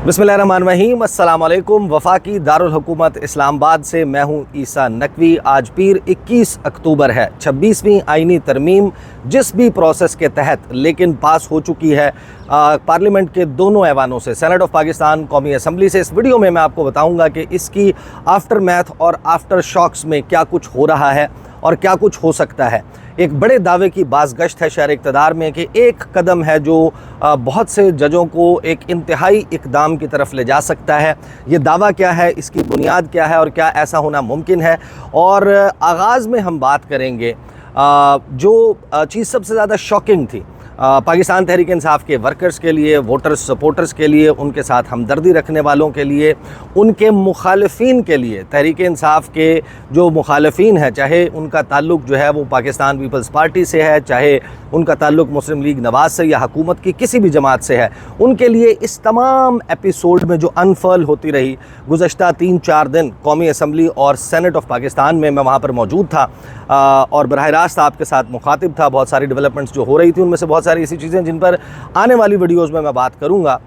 बिस्मिल्लाहिर्रहमानिर्रहीम, अस्सलाम वालेकुम। वफाकी दारुल हुकूमत इस्लामाबाद से मैं हूँ ईसा नकवी। आज पीर 21 अक्टूबर है। 26वीं आइनी तरमीम जिस भी प्रोसेस के तहत लेकिन पास हो चुकी है पार्लियामेंट के दोनों ऐवानों से, सेनेट ऑफ पाकिस्तान, कौमी असम्बली से। इस वीडियो में मैं आपको बताऊँगा कि इसकी आफ्टर मैथ और आफ्टर शॉक्स में क्या कुछ हो रहा है और क्या कुछ हो सकता है। एक बड़े दावे की बाज़गश्त है शहर इक़्तिदार में कि एक कदम है जो बहुत से जजों को एक इंतहाई इक़दाम की तरफ ले जा सकता है। ये दावा क्या है, इसकी बुनियाद क्या है और क्या ऐसा होना मुमकिन है। और आगाज़ में हम बात करेंगे जो चीज़ सबसे ज़्यादा शॉकिंग थी पाकिस्तान तहरीक इंसाफ के वर्कर्स के लिए, वोटर्स सपोर्टर्स के लिए, उनके साथ हमदर्दी रखने वालों के लिए, उनके मुखालिफिन के लिए। तहरीक इंसाफ के जो मुखालिफिन हैं, चाहे उनका ताल्लुक़ जो है वो पाकिस्तान पीपल्स पार्टी से है, चाहे उनका ताल्लुक़ मुस्लिम लीग नवाज़ से या हुकूमत की किसी भी जमात से है, उनके लिए इस तमाम एपिसोड में जो अनफर्ल होती रही गुज़श्ता 3-4 दिन कौमी असम्बली और सेनेट ऑफ पाकिस्तान में, मैं वहाँ पर मौजूद था और बराह रास्त आपके साथ मुखातिब था। बहुत सारी डेवलपमेंट्स जो हो रही थी, उनमें से बहुत सारी ऐसी चीज़ें जिन पर आने वाली वीडियोस में मैं बात करूंगा।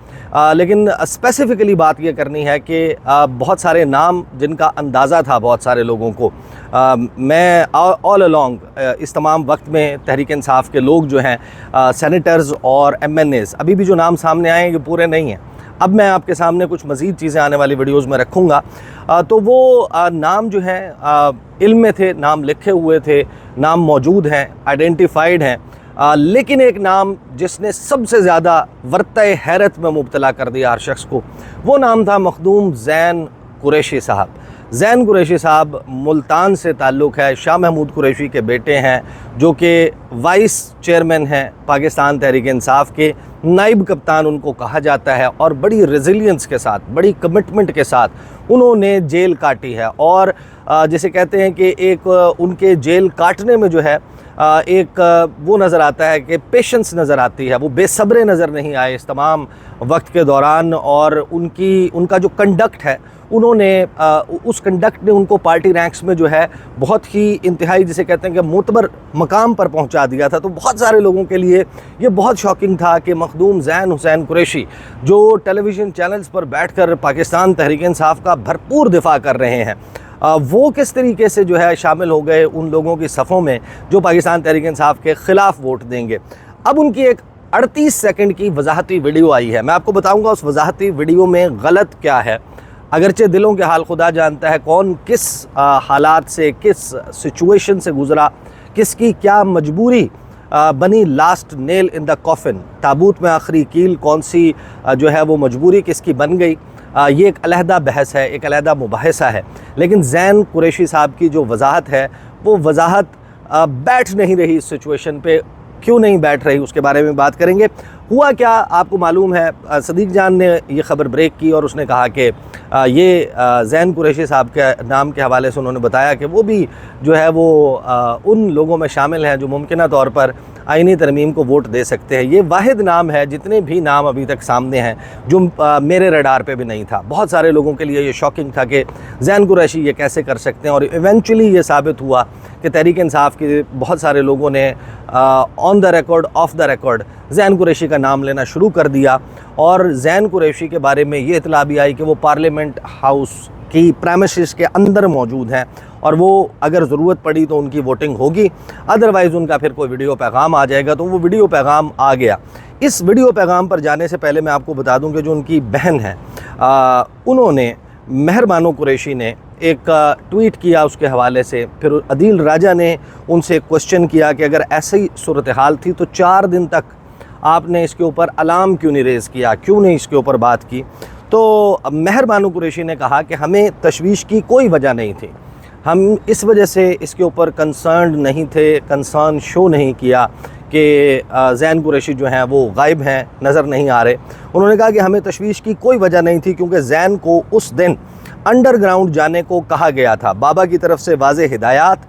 लेकिन स्पेसिफ़िकली बात ये करनी है कि बहुत सारे नाम जिनका अंदाज़ा था बहुत सारे लोगों को, मैं ऑल अलॉन्ग इस तमाम वक्त में तहरीक इंसाफ के लोग जो हैं, सेनेटर्स और MNAs, अभी भी जो नाम सामने आए ये पूरे नहीं हैं। अब मैं आपके सामने कुछ मज़ीद चीज़ें आने वाली वीडियोज़ में रखूँगा। तो वो नाम जो हैं इल्म में थे, नाम लिखे हुए थे, नाम मौजूद हैं, आइडेंटिफाइड हैं। लेकिन एक नाम जिसने सबसे ज़्यादा वर्तए हैरत में मुब्तला कर दिया हर शख्स को, वो नाम था मखदूम ज़ैन कुरैशी साहब। ज़ैन कुरैशी साहब मुल्तान से ताल्लुक़ है, शाह महमूद कुरैशी के बेटे हैं, जो कि वाइस चेयरमैन हैं पाकिस्तान तहरीक इंसाफ के, नाइब कप्तान उनको कहा जाता है। और बड़ी रेजिलियंस के साथ, बड़ी कमिटमेंट के साथ उन्होंने जेल काटी है। और जिसे कहते हैं कि एक उनके जेल काटने में जो है एक वो नज़र आता है कि पेशेंस नज़र आती है, वो बेसब्रे नज़र नहीं आए इस तमाम वक्त के दौरान। और उनका जो कंडक्ट है, उन्होंने उस कंडक्ट ने उनको पार्टी रैंक्स में जो है बहुत ही इंतहाई, जिसे कहते हैं कि मोतबर मकाम पर पहुंचा दिया था। तो बहुत सारे लोगों के लिए ये बहुत शॉकिंग था कि मखदूम ज़ैन हुसैन कुरैशी, जो टेलीविज़न चैनल्स पर बैठकर पाकिस्तान तहरीक इंसाफ का भरपूर दिफा कर रहे हैं, वो किस तरीके से जो है शामिल हो गए उन लोगों की सफ़ों में जो पाकिस्तान तहरीक इंसाफ के ख़िलाफ़ वोट देंगे। अब उनकी एक 38 सेकंड की वजाहती वीडियो आई है। मैं आपको बताऊंगा उस वजाहती वीडियो में गलत क्या है। अगरचे दिलों के हाल खुदा जानता है, कौन किस हालात से, किस सिचुएशन से गुज़रा, किसकी क्या मजबूरी बनी last nail in the coffin, ताबूत में आखिरी कील कौन सी जो है वो मजबूरी किसकी बन गई। ये एक अलहदा बहस है, एक अलहदा मुबाहिसा है। लेकिन ज़ैन कुरैशी साहब की जो वजाहत है, वो वजाहत बैठ नहीं रही इस सिचुएशन पे। क्यों नहीं बैठ रही, उसके बारे में बात करेंगे। हुआ क्या आपको मालूम है, सदीक जान ने ये ख़बर ब्रेक की और उसने कहा कि ये ज़ैन कुरैशी साहब के नाम के हवाले से उन्होंने बताया कि वो भी जो है वो उन लोगों में शामिल हैं जो मुमकिना तौर पर आइनी तरमीम को वोट दे सकते हैं। ये वाहिद नाम है, जितने भी नाम अभी तक सामने हैं, जो मेरे रडार पे भी नहीं था। बहुत सारे लोगों के लिए ये शॉकिंग था कि ज़ैन कुरैशी ये कैसे कर सकते हैं। और इवेंचुअली ये साबित हुआ कि तहरीक इंसाफ के बहुत सारे लोगों ने on the record, off the record Zain Qureshi का नाम लेना शुरू कर दिया। और ज़ैन कुरैशी के बारे में ये इतला भी आई कि वो पार्लियामेंट हाउस की प्रेमिसेस के अंदर मौजूद हैं और वो अगर ज़रूरत पड़ी तो उनकी वोटिंग होगी, अदरवाइज़ उनका फिर कोई वीडियो पैगाम आ जाएगा। तो वो वीडियो पैगाम आ गया। इस वीडियो पैगाम पर जाने से पहले मैं आपको बता दूं कि जो उनकी बहन है, उन्होंने, मेहर बानो कुरैशी ने एक ट्वीट किया उसके हवाले से। फिर अदील राजा ने उनसे क्वेश्चन किया कि अगर ऐसी सूरत हाल थी तो 4 दिन तक आपने इसके ऊपर अलार्म क्यों नहीं रेज़ किया, क्यों नहीं इसके ऊपर बात की। तो मेहर बानो कुरैशी ने कहा कि हमें तशवीश की कोई वजह नहीं थी, हम इस वजह से इसके ऊपर कंसर्न नहीं थे, कंसर्न शो नहीं किया कि ज़ैन कुरैशी जो हैं वो गायब हैं, नज़र नहीं आ रहे। उन्होंने कहा कि हमें तशवीश की कोई वजह नहीं थी क्योंकि ज़ैन को उस दिन अंडरग्राउंड जाने को कहा गया था। बाबा की तरफ से वाज़े हिदायत,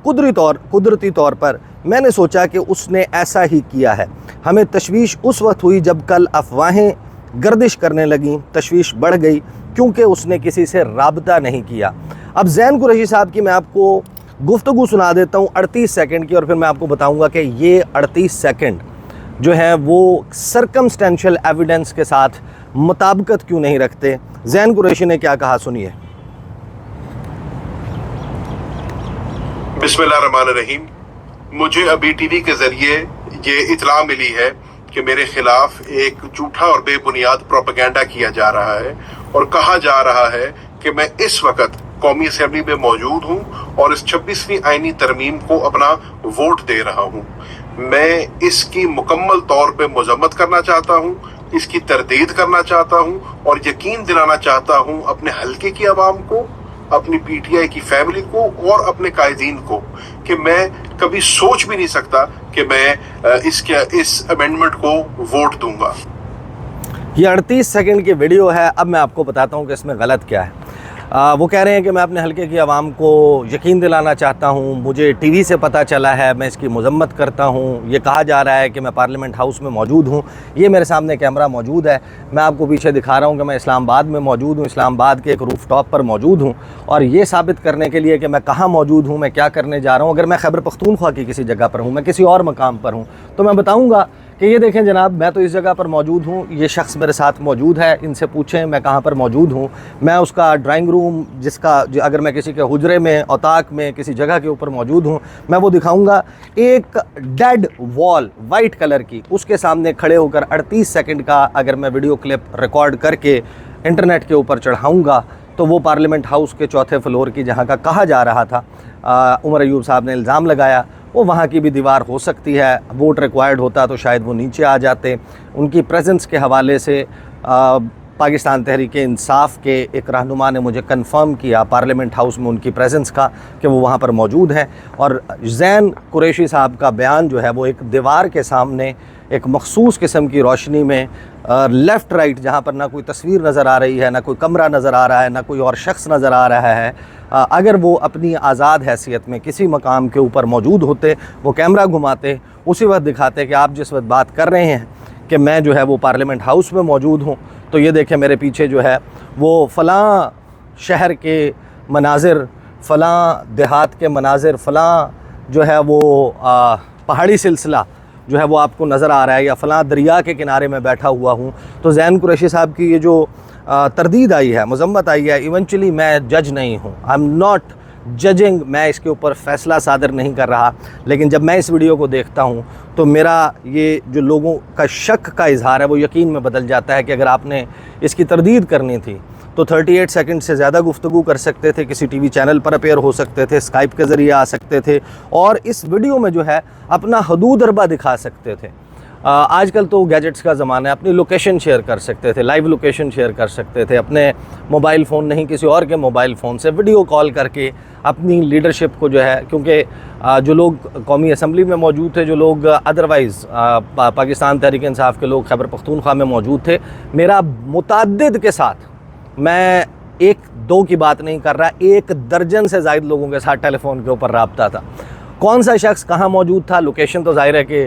कुदरती तौर पर मैंने सोचा कि उसने ऐसा ही किया है। हमें तशवीश उस वक्त हुई जब कल अफवाहें गर्दिश करने लगीं, तशवीश बढ़ गई क्योंकि उसने किसी से राबता नहीं किया। अब ज़ैन कुरैशी साहब की मैं आपको गुफ्तगू सुना देता हूँ 38 सेकंड की, और फिर मैं आपको बताऊँगा कि ये 38 सेकंड जो है वो सर्कमस्टेंशियल एविडेंस के साथ मुताबिकत क्यों नहीं रखते। ज़ैन कुरैशी ने क्या कहा, सुनिए। बिस्मिल्लाहिर्रहमानिर्रहीम। मुझे अभी टीवी के जरिए ये इतला मिली है कि मेरे खिलाफ एक झूठा और बेबुनियाद प्रोपेगेंडा किया जा रहा है और कहा जा रहा है कि मैं इस वक्त कौमी असेंबली में मौजूद हूं और इस 26वीं आईनी तरमीम को अपना वोट दे रहा हूं। मैं इसकी मुकम्मल तौर पे मजम्मत करना चाहता हूं, इसकी तरदीद करना चाहता हूं और यकीन दिलाना चाहता हूं अपने हल्के की आवाम को, अपनी पीटीआई की फैमिली को और अपने कायदीन को कि मैं कभी सोच भी नहीं सकता कि मैं इस अमेंडमेंट को वोट दूंगा। ये 38 सेकंड की वीडियो है। अब मैं आपको बताता हूँ कि इसमें गलत क्या है। वो कह रहे हैं कि मैं अपने हल्के की आवाम को यकीन दिलाना चाहता हूँ, मुझे टीवी से पता चला है, मैं इसकी मजम्मत करता हूँ। ये कहा जा रहा है कि मैं पार्लियामेंट हाउस में मौजूद हूँ। ये मेरे सामने कैमरा मौजूद है, मैं आपको पीछे दिखा रहा हूँ कि मैं इस्लामाबाद में मौजूद हूँ, इस्लामाबाद के एक रूफ टॉप पर मौजूद हूँ। और ये साबित करने के लिए कि मैं कहाँ मौजूद हूँ, मैं क्या करने जा रहा हूँ, अगर मैं खैबर पख्तूनख्वा की किसी जगह पर हूँ, मैं किसी और मकाम पर हूँ, तो मैं बताऊँगा कि ये देखें जनाब, मैं तो इस जगह पर मौजूद हूँ, ये शख्स मेरे साथ मौजूद है, इनसे पूछें मैं कहाँ पर मौजूद हूँ। मैं उसका ड्राइंग रूम, अगर मैं किसी के हुजरे में, औताक में, किसी जगह के ऊपर मौजूद हूँ, मैं वो दिखाऊंगा। एक डेड वॉल वाइट कलर की, उसके सामने खड़े होकर 38 सेकंड का अगर मैं वीडियो क्लिप रिकॉर्ड करके इंटरनेट के ऊपर चढ़ाऊँगा, तो वो पार्लियामेंट हाउस के चौथे फ्लोर की, जहाँ का कहा जा रहा था, उमर अयूब साहब ने इल्ज़ाम लगाया, वो वहाँ की भी दीवार हो सकती है। वोट रिक्वायर्ड होता तो शायद वो नीचे आ जाते। उनकी प्रेजेंस के हवाले से पाकिस्तान तहरीक इंसाफ के एक रहनुमा ने मुझे कंफर्म किया पार्लियामेंट हाउस में उनकी प्रेजेंस का, कि वो वहाँ पर मौजूद हैं। और ज़ैन कुरैशी साहब का बयान जो है वो एक दीवार के सामने एक मखसूस किस्म की रोशनी में लेफ़्ट राइट, जहाँ पर ना कोई तस्वीर नज़र आ रही है, ना कोई कमरा नज़र आ रहा है, ना कोई और शख्स नज़र आ रहा है, अगर वो अपनी आज़ाद हैसियत में किसी मकाम के ऊपर मौजूद होते, वो कैमरा घुमाते, उसी वक्त दिखाते कि आप जिस वक्त बात कर रहे हैं कि मैं जो है वो पार्लियामेंट हाउस में मौजूद हूँ, तो ये देखें मेरे पीछे जो है वो फ़लाँ शहर के मनाजिर, फ़लाँ देहात के मनाजिर, फ़लाँ जो है वो पहाड़ी सिलसिला जो है वो आपको नज़र आ रहा है, या फ़लाँ दरिया के किनारे में बैठा हुआ हूँ। तो ज़ैन कुरैशी साहब की ये जो तरदीद आई है, मजम्मत आई है, इवेंचुअली मैं जज नहीं हूँ, आई एम नॉट जजिंग, मैं इसके ऊपर फ़ैसला सादर नहीं कर रहा। लेकिन जब मैं इस वीडियो को देखता हूँ तो मेरा ये जो लोगों का शक का इजहार है वो यकीन में बदल जाता है कि अगर आपने इसकी तरदीद करनी थी तो 38 सेकंड से ज़्यादा गुफ्तगू कर सकते थे, किसी टीवी चैनल पर अपेयर हो सकते थे, स्काइप के ज़रिए आ सकते थे और इस वीडियो में जो है अपना हदूद अरबा दिखा सकते थे। आजकल तो गैजेट्स का ज़माना है, अपनी लोकेशन शेयर कर सकते थे, लाइव लोकेशन शेयर कर सकते थे, अपने मोबाइल फ़ोन नहीं किसी और के मोबाइल फ़ोन से वीडियो कॉल करके अपनी लीडरशिप को जो है, क्योंकि जो लोग कौमी असम्बली में मौजूद थे, जो लोग अदरवाइज़ पाकिस्तान तहरीक इंसाफ के लोग खैबर पख्तूनख्वा में मौजूद थे, मेरा मुतअद्दिद के साथ, मैं एक दो की बात नहीं कर रहा, 1 दर्जन से ज़ायद लोगों के साथ टेलीफोन के ऊपर राब्ता था। कौन सा शख्स कहाँ मौजूद था, लोकेशन तो ज़ाहिर है कि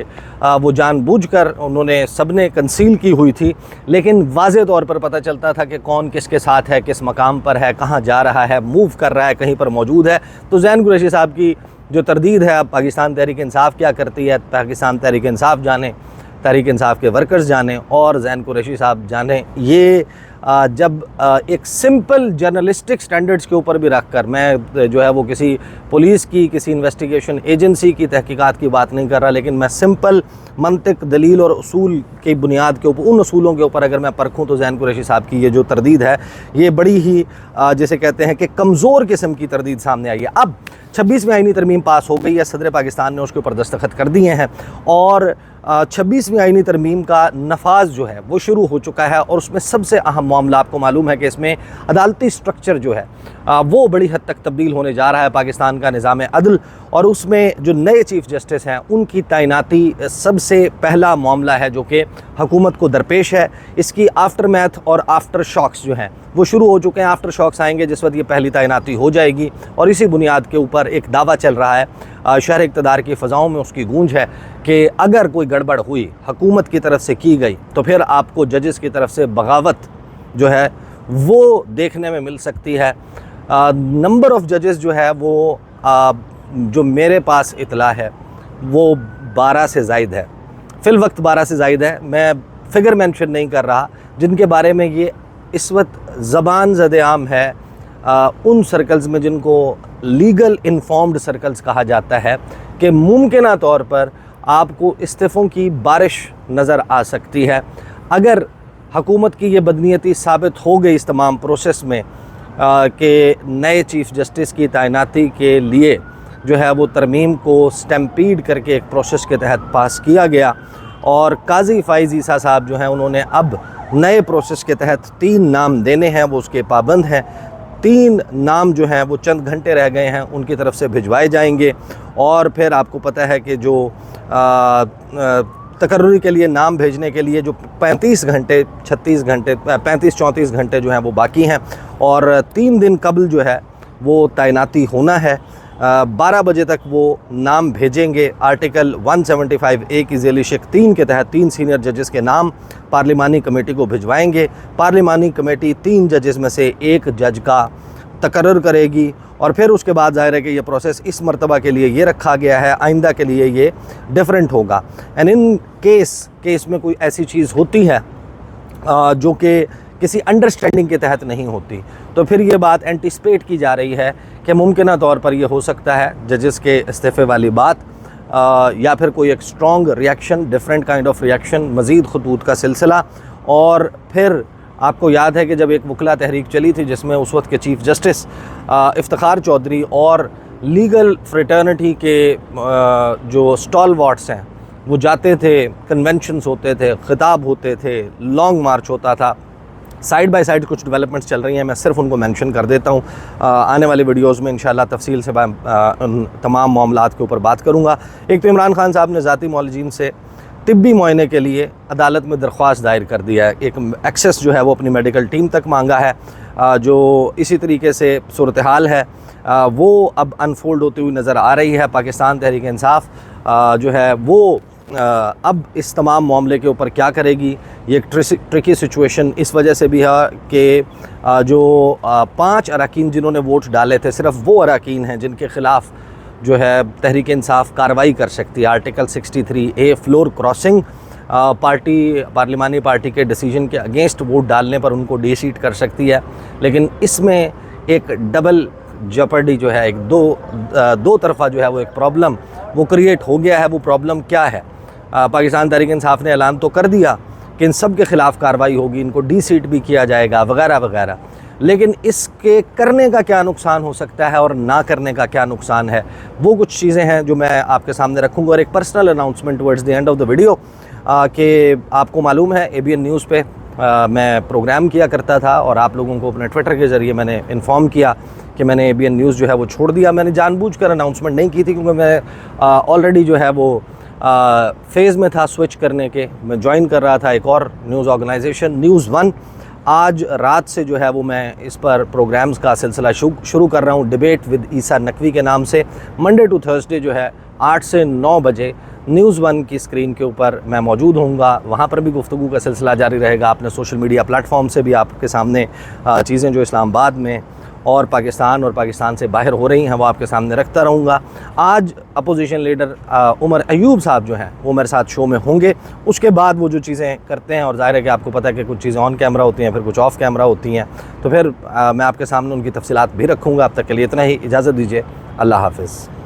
वो जानबूझकर उन्होंने सबने कंसील की हुई थी, लेकिन वाज़े तौर पर पता चलता था कि कौन किसके साथ है, किस मकाम पर है, कहाँ जा रहा है, मूव कर रहा है, कहीं पर मौजूद है। तो ज़ैन कुरैशी साहब की जो तरदीद है, अब पाकिस्तान तहरीक इंसाफ क्या करती है, पाकिस्तान तहरीक इंसाफ जाने, तहरीक इंसाफ के वर्कर्स जाने और ज़ैन कुरैशी साहब जाने। ये जब एक सिंपल जर्नलिस्टिक स्टैंडर्ड्स के ऊपर भी रख कर, मैं जो है वो किसी पुलिस की, किसी इन्वेस्टिगेशन एजेंसी की तहकीकात की बात नहीं कर रहा, लेकिन मैं सिंपल मंतिक, दलील और उसूल की बुनियाद के ऊपर, उन उसूलों के ऊपर अगर मैं परखूँ तो ज़ैन कुरैशी साहब की ये जो तरदीद है ये बड़ी ही जैसे कहते हैं कि कमज़ोर किस्म की तरदीद सामने आई है। अब 26वीं आईनी तरमीम पास हो गई है, सदर पाकिस्तान ने उसके ऊपर दस्तखत कर दिए हैं और 26वीं आईनी तरमीम का नफाज जो है वो शुरू हो चुका है और उसमें सबसे अहम मामला आपको मालूम है कि इसमें अदालती स्ट्रक्चर जो है वो बड़ी हद तक तब्दील होने जा रहा है, पाकिस्तान का निज़ाम अदल, और उसमें जो नए चीफ़ जस्टिस हैं उनकी तैनाती सबसे पहला मामला है जो कि हुकूमत को दरपेश है। इसकी आफ्टर मैथ और आफ्टर शॉक्स जो हैं वो शुरू हो चुके हैं। आफ्टर शॉक्स आएंगे जिस वक्त ये पहली तैनाती हो जाएगी और इसी बुनियाद के ऊपर एक दावा चल रहा है शहर इक़्तिदार की फ़ज़ाओं में, उसकी गूंज है कि अगर कोई गड़बड़ हुई हुकूमत की तरफ से की गई तो फिर आपको जजेस की तरफ से बगावत जो है वो देखने में मिल सकती है। नंबर ऑफ़ जजेस जो है वो जो मेरे पास इतला है वो 12 से ज़ायद है, फ़िल वक्त 12 से ज़ायद है। मैं फिगर मेंशन नहीं कर रहा, जिनके बारे में ये इस वक्त ज़बान ज़द-ए-आम है उन सर्कल्स में जिनको लीगल इन्फॉर्म्ड सर्कल्स कहा जाता है कि मुमकिना तौर पर आपको इस्तीफ़ों की बारिश नज़र आ सकती है। अगर हुकूमत की ये बदनीयती साबित हो गई इस तमाम प्रोसेस में कि नए चीफ़ जस्टिस की तैनाती के लिए जो है वो तरमीम को स्टैम्पीड करके एक प्रोसेस के तहत पास किया गया और काजी फ़ाइज़ ईसा साहब जो हैं उन्होंने अब नए प्रोसेस के तहत 3 नाम देने हैं, वो उसके पाबंद हैं। 3 नाम जो हैं वो चंद घंटे रह गए हैं, उनकी तरफ से भिजवाए जाएंगे और फिर आपको पता है कि जो तकर्रुरी के लिए नाम भेजने के लिए जो 35 घंटे 36 घंटे 35-34 घंटे जो हैं वो बाकी हैं और 3 दिन कबल जो है वो तैनाती होना है। 12 बजे तक वो नाम भेजेंगे। आर्टिकल 175A की ज़ेली शेख 3 के तहत 3 सीनियर जजेस के नाम पार्लिमानी कमेटी को भिजवाएंगे। पार्लिमानी कमेटी 3 जजेस में से 1 जज का तकर्रुर करेगी और फिर उसके बाद ज़ाहिर है कि ये प्रोसेस इस मरतबा के लिए ये रखा गया है, आइंदा के लिए ये डिफरेंट होगा। एंड इन केस में कोई ऐसी चीज़ होती है जो कि किसी अंडरस्टैंडिंग के तहत नहीं होती, तो फिर ये बात एंटिसिपेट की जा रही है कि मुमकिना तौर पर ये हो सकता है जजेस के इस्तीफ़े वाली बात या फिर कोई एक strong reaction, different kind of reaction, मज़ीद खतूत का सिलसिला। और फिर आपको याद है कि जब एक वकला तहरीक चली थी जिसमें उस वक्त के चीफ़ जस्टिस इफ्तिखार चौधरी और लीगल फ्रेटर्निटी के जो स्टॉलवर्ड्स हैं वो जाते थे, कन्वेंशंस होते थे, खिताब होते थे, लॉन्ग मार्च होता था। साइड बाय साइड कुछ डेवलपमेंट्स चल रही हैं, मैं सिर्फ उनको मेंशन कर देता हूँ। आने वाले वीडियोस में इंशाल्लाह तफसील से उन तमाम मामलात के ऊपर बात करूँगा। एक तो इमरान खान साहब ने ज़ाती मौलजीन से तिब्बी मुआयने के लिए अदालत में दरख्वास्त दायर कर दिया है। एक एक्सेस जो है वो अपनी मेडिकल टीम तक मांगा है। जो इसी तरीके से सूरत हाल है वो अब अनफोल्ड होती हुई नज़र आ रही है। पाकिस्तान तहरीक इंसाफ जो है वो अब इस तमाम मामले के ऊपर क्या करेगी, ये एक ट्रिकी सिचुएशन इस वजह से भी है कि जो 5 अरकान जिन्होंने वोट डाले थे सिर्फ वो अरकान हैं जिनके ख़िलाफ़ जो है तहरीक इंसाफ कार्रवाई कर सकती है। आर्टिकल 63A फ्लोर क्रॉसिंग पार्लिमानी पार्टी के डिसीजन के अगेंस्ट वोट डालने पर उनको डीसीट कर सकती है। लेकिन इसमें एक डबल जपर्डी जो है, एक दो तरफ़ा जो है वो एक प्रॉब्लम वो क्रिएट हो गया है। वो प्रॉब्लम क्या है? पाकिस्तान तहरीक इंसाफ ने ऐलान तो कर दिया कि इन सब के ख़िलाफ़ कार्रवाई होगी, इनको डीसीट भी किया जाएगा वगैरह वगैरह, लेकिन इसके करने का क्या नुकसान हो सकता है और ना करने का क्या नुकसान है, वो कुछ चीज़ें हैं जो मैं आपके सामने रखूँगा। और एक personal announcement towards the end of the video कि आपको मालूम है ABN न्यूज़ पे मैं प्रोग्राम किया करता था और आप लोगों को अपने ट्विटर के ज़रिए मैंने इन्फॉर्म किया कि मैंने ABN न्यूज़ जो है वो छोड़ दिया। मैंने जानबूझकर अनाउंसमेंट नहीं की थी क्योंकि मैं ऑलरेडी जो है वो फेज़ में था स्विच करने के। मैं ज्वाइन कर रहा था एक और न्यूज़ ऑर्गेनाइजेशन न्यूज़ 1। आज रात से जो है वो मैं इस पर प्रोग्राम्स का सिलसिला शुरू कर रहा हूँ, डिबेट विद ईसा नकवी के नाम से। मंडे टू थर्सडे जो है 8 से 9 बजे न्यूज़ 1 की स्क्रीन के ऊपर मैं मौजूद होऊंगा। वहाँ पर भी गुफ्तगू का सिलसिला जारी रहेगा। अपने सोशल मीडिया प्लेटफॉर्म से भी आपके सामने चीज़ें जो इस्लामाबाद में और पाकिस्तान से बाहर हो रही हैं वो आपके सामने रखता रहूँगा। आज अपोजिशन लीडर उमर अयूब साहब जो हैं वो मेरे साथ शो में होंगे। उसके बाद वो जो चीज़ें करते हैं, और ज़ाहिर है कि आपको पता है कि कुछ चीज़ें ऑन कैमरा होती हैं, फिर कुछ ऑफ़ कैमरा होती हैं, तो फिर मैं आपके सामने उनकी तफसीलात भी रखूँगा। अब तक के लिए इतना ही, इजाज़त दीजिए। अल्लाह हाफ़िज़।